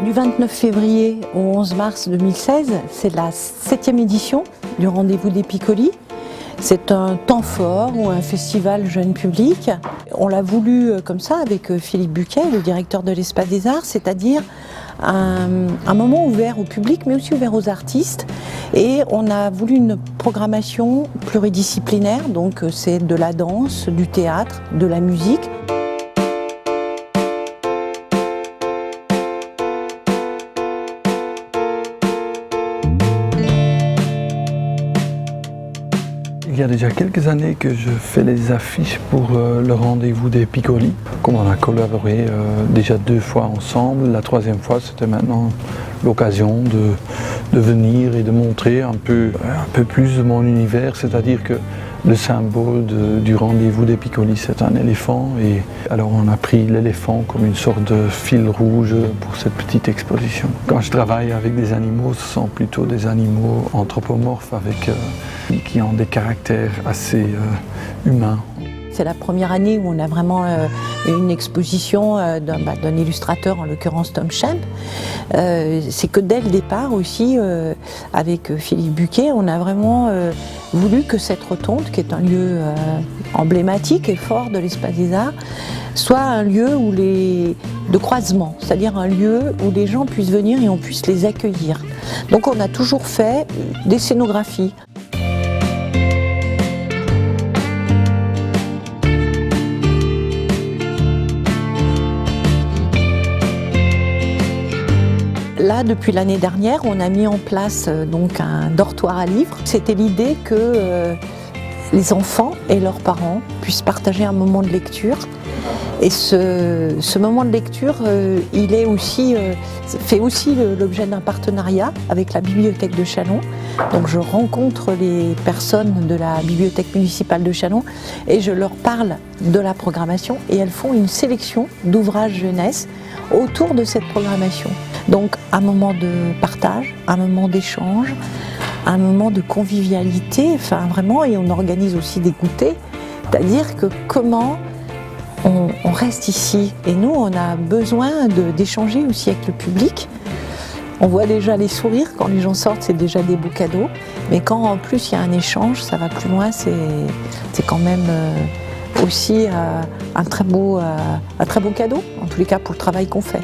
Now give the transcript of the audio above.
Du 29 février au 11 mars 2016, c'est la 7e édition du Rendez-vous des Piccoli. C'est un temps fort ou un festival jeune public. On l'a voulu comme ça avec Philippe Buquet, le directeur de l'Espace des Arts, c'est-à-dire un moment ouvert au public mais aussi ouvert aux artistes. Et on a voulu une programmation pluridisciplinaire, donc c'est de la danse, du théâtre, de la musique. Il y a déjà quelques années que je fais les affiches pour le Rendez-vous des Piccoli. Comme on a collaboré déjà 2 fois ensemble, la 3e fois c'était maintenant l'occasion de venir et de montrer un peu plus de mon univers, c'est-à-dire que le symbole du Rendez-vous des Piccoli c'est un éléphant, et alors on a pris l'éléphant comme une sorte de fil rouge pour cette petite exposition. Quand je travaille avec des animaux, ce sont plutôt des animaux anthropomorphes qui ont des caractères assez humains. C'est la première année où on a vraiment une exposition d'un illustrateur, en l'occurrence Tom Schempp. C'est que dès le départ aussi, avec Philippe Buquet, on a vraiment voulu que cette rotonde, qui est un lieu emblématique et fort de l'Espace des Arts, soit un lieu de croisement, c'est-à-dire un lieu où les gens puissent venir et on puisse les accueillir. Donc on a toujours fait des scénographies. Là, depuis l'année dernière, on a mis en place donc un dortoir à livres. C'était l'idée que les enfants et leurs parents puissent partager un moment de lecture. Et ce moment de lecture, il est aussi, fait aussi l'objet d'un partenariat avec la bibliothèque de Châlons. Donc je rencontre les personnes de la bibliothèque municipale de Châlons et je leur parle de la programmation, et elles font une sélection d'ouvrages jeunesse autour de cette programmation. Donc un moment de partage, un moment d'échange, un moment de convivialité, enfin vraiment, et on organise aussi des goûters, c'est-à-dire que comment on reste ici, et nous on a besoin d'échanger aussi avec le public. On voit déjà les sourires, quand les gens sortent c'est déjà des beaux cadeaux, mais quand en plus il y a un échange, ça va plus loin, c'est quand même aussi un très beau cadeau, en tous les cas pour le travail qu'on fait.